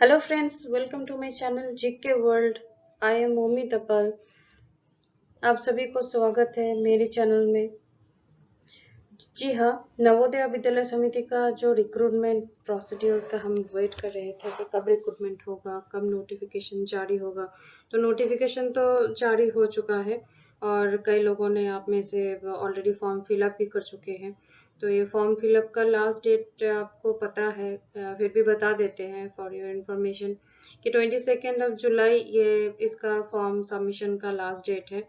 Hello friends, welcome to my channel GK world. I am मोमी तपल। आप सभी को स्वागत है मेरे चैनल में। जी हाँ, नवोदय विद्यालय समिति का जो रिक्रूटमेंट प्रोसीड्यूर का हम वेट कर रहे थे कि कब रिक्रूटमेंट होगा, कब नोटिफिकेशन जारी होगा। तो नोटिफिकेशन तो जारी हो चुका है और कई लोगों ने आप में से ऑलरेडी फॉर्म फिलअप भी कर चुके हैं। तो ये फॉर्म फिलअप का लास्ट डेट आपको पता है, फिर भी बता देते हैं फॉर योर इंफॉर्मेशन कि 22 जुलाई ये इसका फॉर्म सबमिशन का लास्ट डेट है।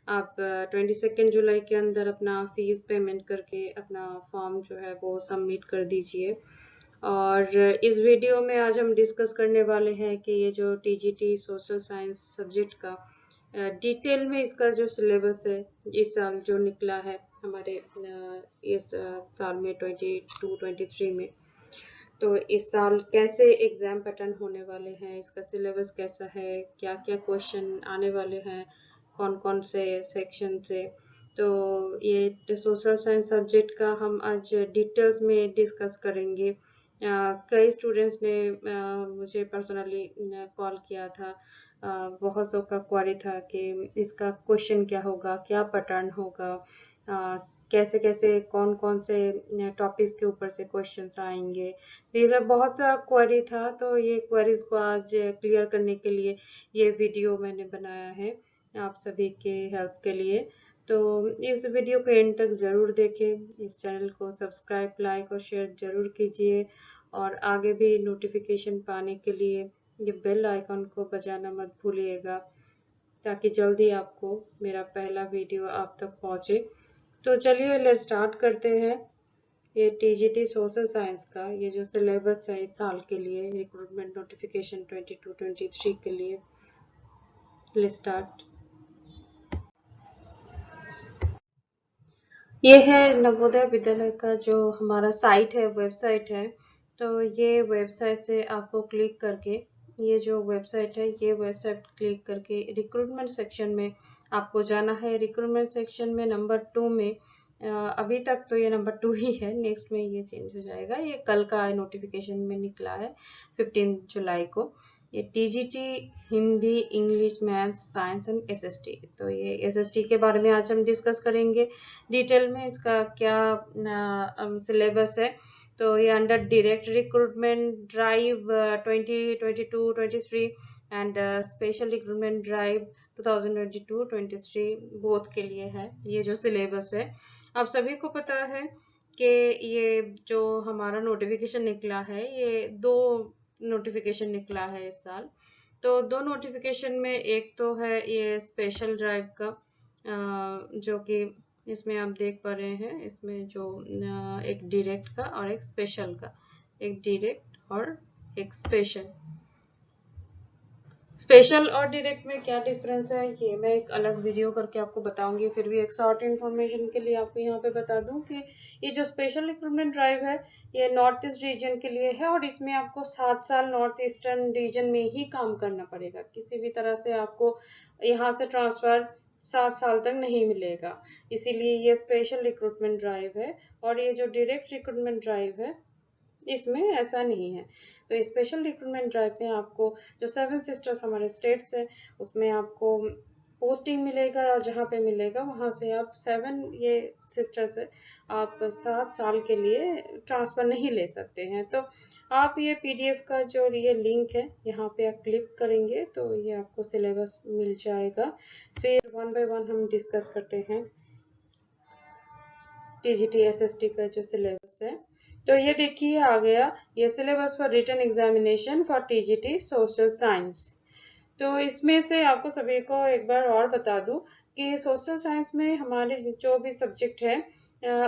आप 22 जुलाई के अंदर अपना फीस पेमेंट करके अपना फॉर्म जो है वो सबमिट कर दीजिए। और इस वीडियो में आज हम डिस्कस करने वाले हैं कि ये जो टीजीटी सोशल साइंस सब्जेक्ट का डिटेल में इसका जो सिलेबस है इस साल जो निकला है हमारे इस साल में 22-23 में। तो इस साल कैसे एग्जाम पैटर्न होने वाले हैं, इसका सिलेबस कैसा है, क्या क्या क्वेश्चन आने वाले हैं, कौन कौन से सेक्शन से। तो ये सोशल साइंस सब्जेक्ट का हम आज डिटेल्स में डिस्कस करेंगे। कई स्टूडेंट्स ने मुझे पर्सनली कॉल किया था। बहुत सौ का क्वेरी था कि इसका क्वेश्चन क्या होगा, क्या पैटर्न होगा, कैसे कैसे कौन कौन से टॉपिक्स के ऊपर से क्वेश्चंस आएंगे। ये सब बहुत सा क्वेरी था, तो ये क्वेरीज को आज क्लियर करने के लिए ये वीडियो मैंने बनाया है आप सभी के हेल्प के लिए। तो इस वीडियो को एंड तक जरूर देखें। इस चैनल को सब्सक्राइब, लाइक और शेयर जरूर कीजिए और आगे भी नोटिफिकेशन पाने के लिए ये बेल आइकन को बजाना मत भूलिएगा ताकि जल्दी आपको मेरा पहला वीडियो आप तक पहुंचे। तो चलिए लेट्स स्टार्ट करते हैं। ये टीजीटी सोशल साइंस का ये जो सिलेबस है इस साल के लिए रिक्रूटमेंट नोटिफिकेशन 22-23 के लिए। Let's start. ये है नवोदय विद्यालय का जो हमारा साइट है, वेबसाइट है। तो ये वेबसाइट से आपको क्लिक करके ये जो वेबसाइट है ये वेबसाइट क्लिक करके रिक्रूटमेंट सेक्शन में आपको जाना है। रिक्रूटमेंट सेक्शन में नंबर 2 में अभी तक तो ये नंबर 2 ही है, नेक्स्ट में ये चेंज हो जाएगा। ये कल का नोटिफिकेशन में निकला है 15 जुलाई को। ये TGT Hindi, English, maths, science and SST. तो ये एसएसटी के बारे में आज हम डिस्कस करेंगे डिटेल में, इसका क्या सिलेबस है। तो ये under direct recruitment drive 2022-23 and special recruitment drive 2022-23 both के लिए है ये जो सिलेबस है। आप सभी को पता है कि ये जो हमारा नोटिफिकेशन निकला है ये दो नोटिफिकेशन निकला है इस साल। तो दो नोटिफिकेशन में एक तो है ये स्पेशल ड्राइव का, जो कि इसमें आप देख पा रहे हैं, इसमें जो एक डायरेक्ट का और एक स्पेशल का, एक डायरेक्ट और एक स्पेशल। स्पेशल और डायरेक्ट में क्या डिफरेंस है ये मैं एक अलग वीडियो करके आपको बताऊंगी। फिर भी एक शॉर्ट इन्फॉर्मेशन के लिए आपको यहाँ पे बता दूं कि ये जो स्पेशल रिक्रूटमेंट ड्राइव है ये नॉर्थ ईस्ट रीजन के लिए है और इसमें आपको 7 साल नॉर्थ ईस्टर्न रीजन में ही काम करना पड़ेगा। किसी भी तरह से आपको यहाँ से ट्रांसफर 7 साल तक नहीं मिलेगा, इसीलिए ये स्पेशल रिक्रूटमेंट ड्राइव है। और ये जो डायरेक्ट रिक्रूटमेंट ड्राइव है इसमें ऐसा नहीं है। तो स्पेशल रिक्रूटमेंट ड्राइव में आपको जो 7 सिस्टर्स हमारे स्टेट्स है उसमें आपको पोस्टिंग मिलेगा और जहाँ पे मिलेगा वहां से आप 7 ये सिस्टर्स है आप 7 साल के लिए ट्रांसफर नहीं ले सकते हैं। तो आप ये पीडीएफ का जो ये लिंक है यहाँ पे आप क्लिक करेंगे तो ये आपको सिलेबस मिल जाएगा। फिर 1 बाय 1 हम डिस्कस करते हैं टीजीटी एसएसटी का जो सिलेबस है। तो ये देखिए आ गया ये syllabus for written examination for TGT social science. तो इसमें से आपको सभी को एक बार और बता दूं कि सोशल साइंस में हमारे जो भी सब्जेक्ट है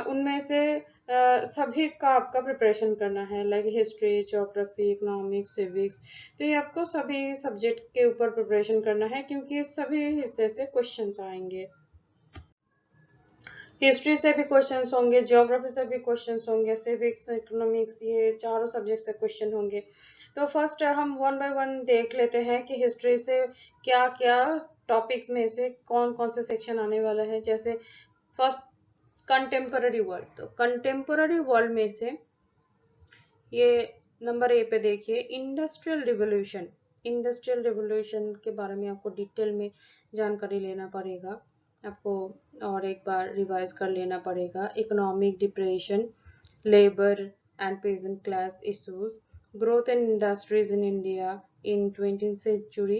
उनमें से सभी का आपका प्रिपरेशन करना है, like history, geography, economics, civics. तो ये आपको सभी सब्जेक्ट के ऊपर प्रिपरेशन करना है क्योंकि सभी हिस्से से क्वेश्चंस आएंगे। हिस्ट्री से भी क्वेश्चंस होंगे, ज्योग्राफी से भी क्वेश्चंस होंगे, सिविक्स, इकोनॉमिक्स, ये चारों सब्जेक्ट से क्वेश्चन होंगे। तो फर्स्ट हम 1 बाय 1 देख लेते हैं कि हिस्ट्री से क्या क्या टॉपिक्स में से कौन कौन से सेक्शन आने वाला है। जैसे फर्स्ट कंटेम्पररी वर्ल्ड, तो कंटेम्पररी वर्ल्ड में से ये नंबर ए पे देखिए इंडस्ट्रियल रिवोल्यूशन। इंडस्ट्रियल रिवोल्यूशन के बारे में आपको डिटेल में जानकारी लेना पड़ेगा, आपको और एक बार रिवाइज कर लेना पड़ेगा। Economic depression, labor and peasant class issues, growth in industries in India in 20th century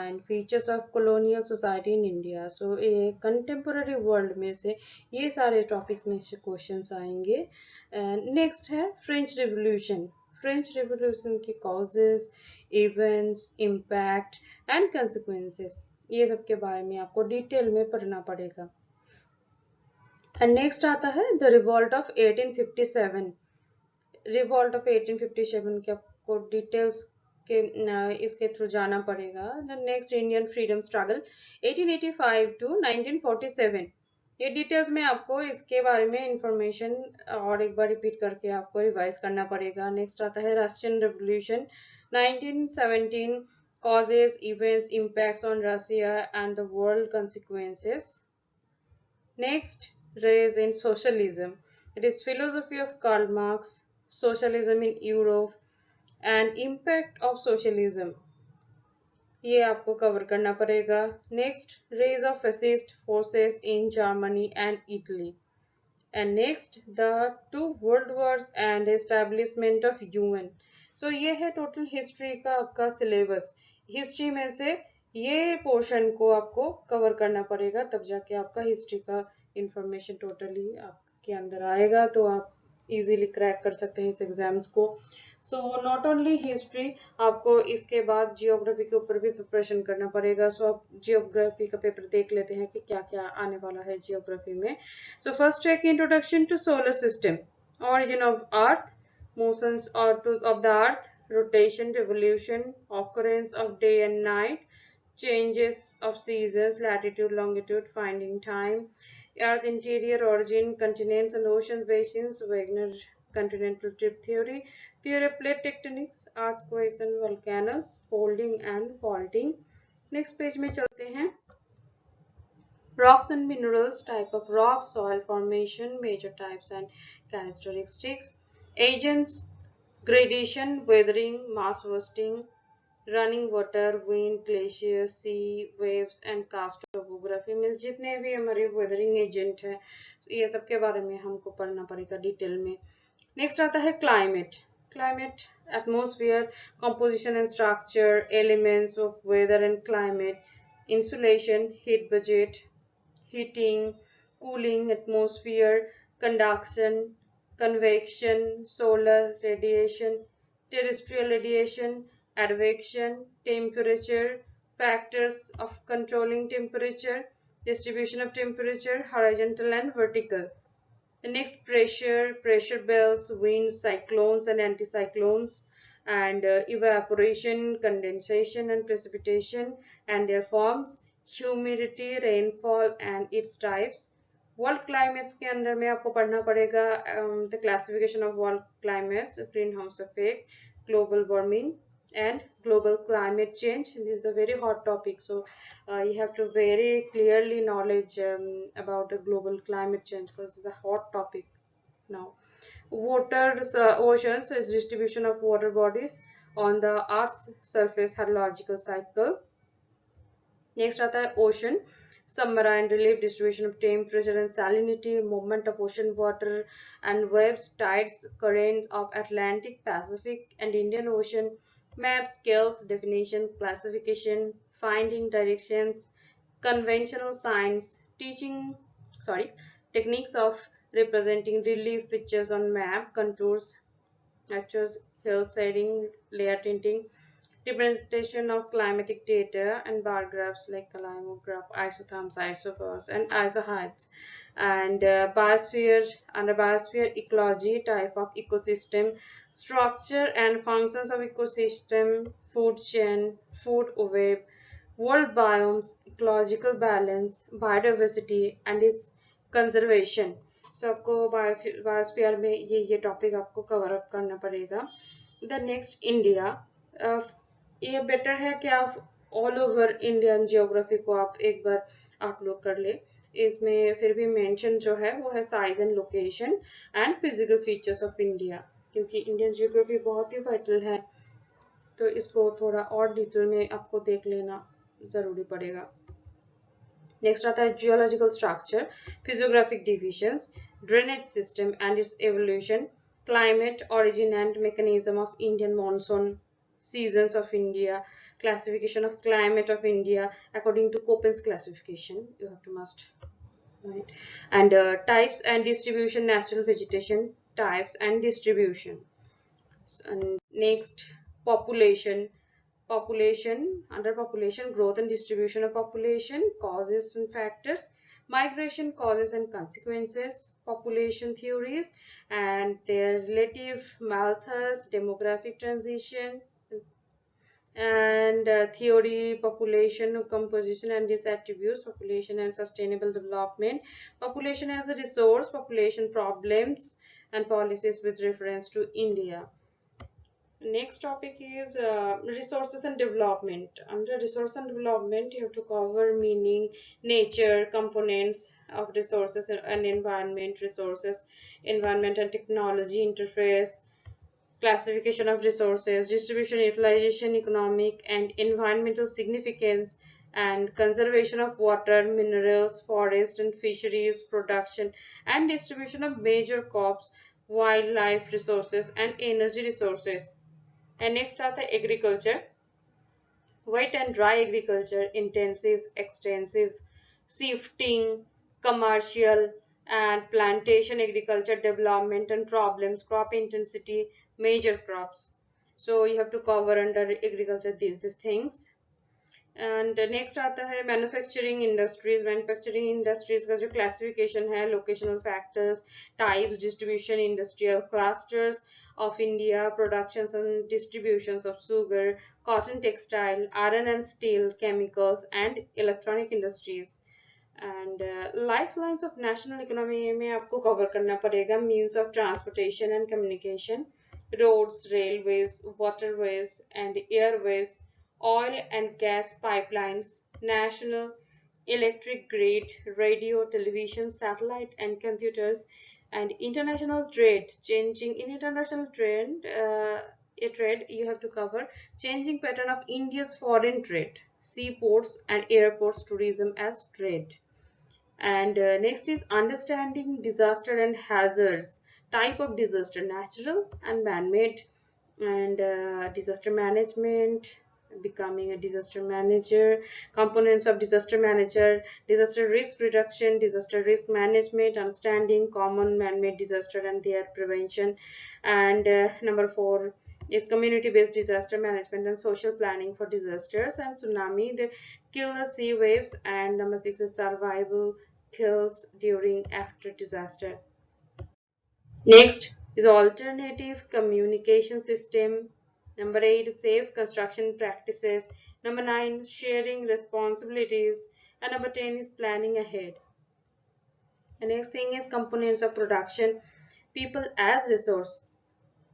and features of colonial society in India. So a contemporary world में से ये सारे टॉपिक्स में से क्वेश्चंस आएंगे। नेक्स्ट है फ्रेंच रिवोल्यूशन। फ्रेंच रिवोल्यूशन के causes, events, impact and consequences, ये सब के बारे में आपको डिटेल में पढ़ना पड़ेगा। एंड नेक्स्ट आता है the revolt of 1857। Revolt of 1857 के आपको डिटेल्स के इसके थ्रू जाना पड़ेगा। Next Indian freedom struggle 1885 to 1947, ये डिटेल्स में आपको इसके बारे में इंफॉर्मेशन और एक बार रिपीट करके आपको रिवाइज करना पड़ेगा। नेक्स्ट आता है Russian revolution 1917, causes, events, impacts on Russia and the world consequences. Next, rise in socialism. It is philosophy of Karl Marx, socialism in Europe and impact of socialism. ये आपको cover करना पड़ेगा। Next, rise of fascist forces in Germany and Italy. And next, the two world wars and establishment of UN. So ये है total history का आपका syllabus. History में से ये पोर्शन को आपको कवर करना पड़ेगा, तब जाके आपका हिस्ट्री का इंफॉर्मेशन टोटली आपके अंदर आएगा, तो आप इजीली क्रैक कर सकते हैं इस एग्जाम्स को। सो नॉट ओनली हिस्ट्री, आपको इसके बाद जियोग्राफी के ऊपर भी प्रिपरेशन करना पड़ेगा। सो आप जियोग्राफी का पेपर देख लेते हैं कि क्या क्या आने वाला है जियोग्राफी में। सो फर्स्ट है कि introduction to solar system, origin of earth, motions of the earth, rotation, revolution, occurrence of day and night, changes of seasons, latitude, longitude, finding time, earth interior, origin, continents and ocean basins, Wagner continental drift theory, theory plate tectonics, earthquakes and volcanoes, folding and faulting. Next page में चलते हैं। Rocks and minerals, type of rock, soil formation, major types and characteristics, agents, gradation, weathering, mass wasting, running water, wind, glaciers, sea, waves and cast topography। Means जितने भी हमारे weathering agent है ये सब के बारे में हमको पढ़ना पड़ेगा डिटेल में। नेक्स्ट आता है climate. Climate, atmosphere, composition and structure, elements of weather and climate, insulation, heat budget, heating, cooling, atmosphere, conduction, convection, solar radiation, terrestrial radiation, advection, temperature, factors of controlling temperature, distribution of temperature, horizontal and vertical. The next, pressure, pressure belts, winds, cyclones and anticyclones, and evaporation, condensation and precipitation and their forms, humidity, rainfall and its types. World climates के अंदर में आपको पढ़ना पड़ेगा the classification of world climates, green house effect, global warming and global climate change. This is a very hot topic, so you have to very clearly knowledge about the global climate change because it's a hot topic now. Waters, oceans is distribution of water bodies on the earth's surface hydrological cycle. Next आता है ocean, submarine relief, distribution of temperature and salinity, movement of ocean water and waves, tides, currents of Atlantic, Pacific and Indian Ocean, map, scales, definition, classification, finding directions, conventional signs, techniques of representing relief features on map, contours, natures, hill shading, layer tinting, representation of climatic data and bar graphs like climograph, isotherms, isobars, and isoheights, and biosphere, under biosphere ecology, type of ecosystem, structure and functions of ecosystem, food chain, food web, world biomes, ecological balance, biodiversity and its conservation. So आपको biosphere में ये topic आपको cover up करना पड़ेगा। The next India, ये better है कि आप ऑल ओवर इंडियन जियोग्राफी को आप एक बार आउटलुक कर ले। इसमें फिर भी मेंशन जो है वो है size and location and physical features of India, क्योंकि इंडियन ज्योग्राफी बहुत ही वाइटल है, तो इसको थोड़ा और डिटेल में आपको देख लेना ज़रूरी पड़ेगा। नेक्स्ट आता है geological structure, physiographic divisions, drainage system and it's evolution, climate, origin and mechanism of Indian monsoon, seasons of India, classification of climate of India according to Köppen's classification. You have to must, right? And types and distribution, natural vegetation, types and distribution. And next, population. Population, underpopulation, growth and distribution of population, causes and factors, migration, causes and consequences, population theories and their relative methods, demographic transition, and theory, population composition and its attributes, population and sustainable development, population as a resource, population problems and policies with reference to India. Next topic is resources and development. Under resource and development, you have to cover meaning, nature, components of resources and environment, resources, environment and technology interface, classification of resources, distribution, utilization, economic and environmental significance, and conservation of water, minerals, forest and fisheries, production and distribution of major crops, wildlife resources and energy resources. And next आता है agriculture, wet and dry agriculture, intensive, extensive, shifting, commercial and plantation agriculture, development and problems, crop intensity, major crops. So you have to cover under agriculture these things. And next आता है manufacturing industries. Manufacturing industries का जो classification है, locational factors, types, distribution, industrial clusters of India, productions and distributions of sugar, cotton, textile, iron and steel, chemicals and electronic industries. And lifelines of national economy में आपको cover करना पड़ेगा means of transportation and communication, roads, railways, waterways and airways, oil and gas pipelines, national electric grid, radio, television, satellite and computers, and international trade. Changing in international trade, trade you have to cover changing pattern of India's foreign trade, seaports and airports, tourism as trade. And next is understanding disaster and hazards, type of disaster, natural and man-made, and disaster management, becoming a disaster manager, components of disaster manager, disaster risk reduction, disaster risk management, understanding common man-made disaster and their prevention. And number 4 is community-based disaster management and social planning for disasters and tsunami, the kill the sea waves. And number 6 is survival skills during after disaster. Next is alternative communication system. Number 8, safe construction practices. Number 9, sharing responsibilities. And number 10 is planning ahead. The next thing is components of production. People as resource.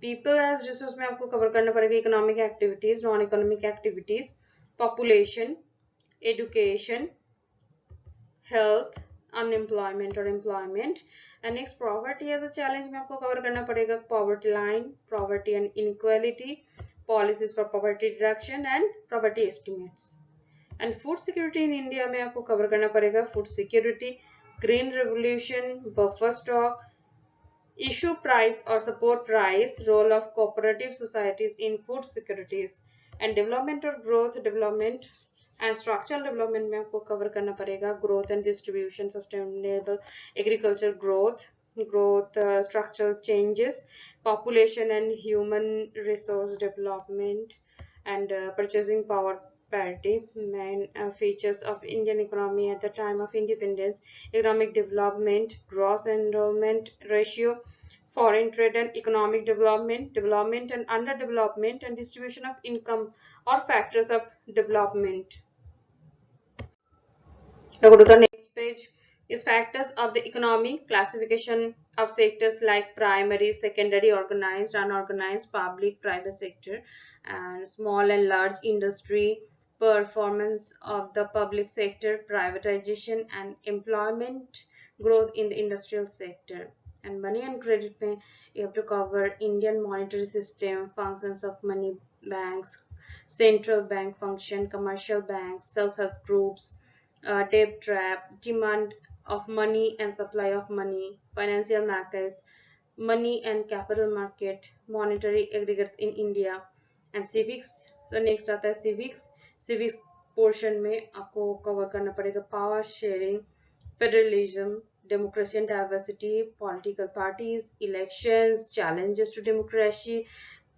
People as resource में आपको cover करना पड़ेगा economic activities, non-economic activities, population, education, health, unemployment or employment. And next, poverty as a challenge में आपको cover करना पड़ेगा poverty line, poverty and inequality, policies for poverty reduction and poverty estimates. And food security in India में आपको cover करना पड़ेगा food security, green revolution, buffer stock, issue price or support price, role of cooperative societies in food securities, and development or growth development and structural development में आपको cover करना पड़ेगा growth and distribution, sustainable agriculture growth, structural changes, population and human resource development, and purchasing power parity, main features of Indian economy at the time of independence, economic development, gross enrollment ratio, foreign trade and economic development, development and underdevelopment, and distribution of income or factors of development. Now go to the next page is factors of the economy, classification of sectors like primary, secondary, organized, unorganized, public, private sector, and small and large industry, performance of the public sector, privatization and employment growth in the industrial sector. And money and credit में you have to cover Indian monetary system, functions of money banks, central bank function, commercial banks, self-help groups, debt trap, demand of money and supply of money, financial markets, money and capital market, monetary aggregates in India, and civics. So next आता है civics portion में आपको cover करना पड़ेगा power sharing, federalism, democracy and diversity, political parties, elections, challenges to democracy,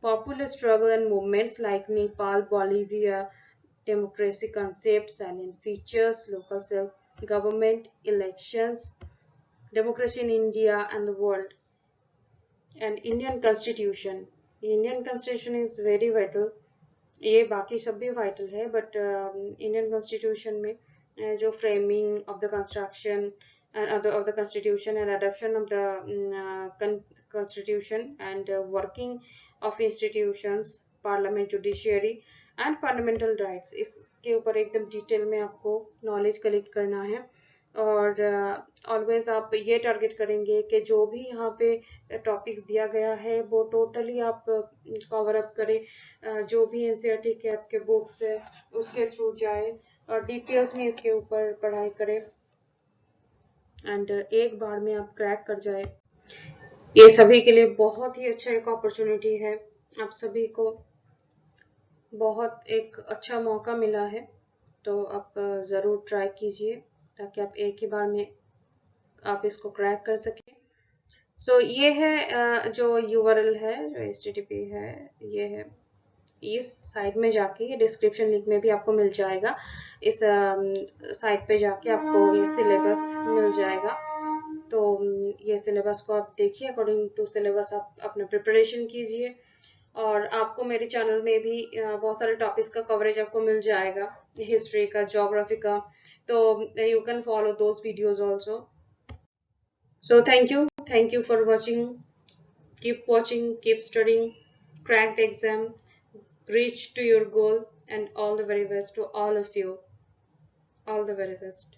popular struggle and movements like Nepal, Bolivia, democracy concept, silent features, local self-government, elections, democracy in India and the world, and Indian Constitution. Indian Constitution is very vital. ये बाकी सब भी vital है but Indian constitution में जो framing of the construction of the constitution and adoption of the constitution and working of institutions, parliament, judiciary and fundamental rights, इसके ऊपर एकदम डिटेल में आपको नॉलेज कलेक्ट करना है. और ऑलवेज आप ये टारगेट करेंगे कि जो भी यहाँ पे टॉपिक्स दिया गया है वो टोटली आप कवर अप करें, जो भी एनसीईआरटी के आपके बुक्स है उसके थ्रू जाए और डिटेल्स में इसके ऊपर पढ़ाई करें एंड एक बार में आप क्रैक कर जाए. ये सभी के लिए बहुत ही अच्छा एक अपॉर्चुनिटी है. आप सभी को बहुत एक अच्छा मौका मिला है, तो आप ज़रूर ट्राई कीजिए ताकि आप एक ही बार में आप इसको क्रैक कर सकें. सो ये है जो URL है, जो HTTP है, ये है. इस साइट में जाके, ये डिस्क्रिप्शन लिंक में भी आपको मिल जाएगा. इस साइट पे जाके आपको ये सिलेबस मिल जाएगा. तो ये सिलेबस को आप देखिए, अकॉर्डिंग टू सिलेबस आप अपना प्रिपरेशन कीजिए. और आपको मेरे चैनल में भी बहुत सारे टॉपिक्स का कवरेज आपको मिल जाएगा, हिस्ट्री का, ज्योग्राफी का. तो you can follow those videos also. So thank you for watching. Keep watching, keep studying, crack the exam, reach to your goal, and all the very best to all of you. All the very best.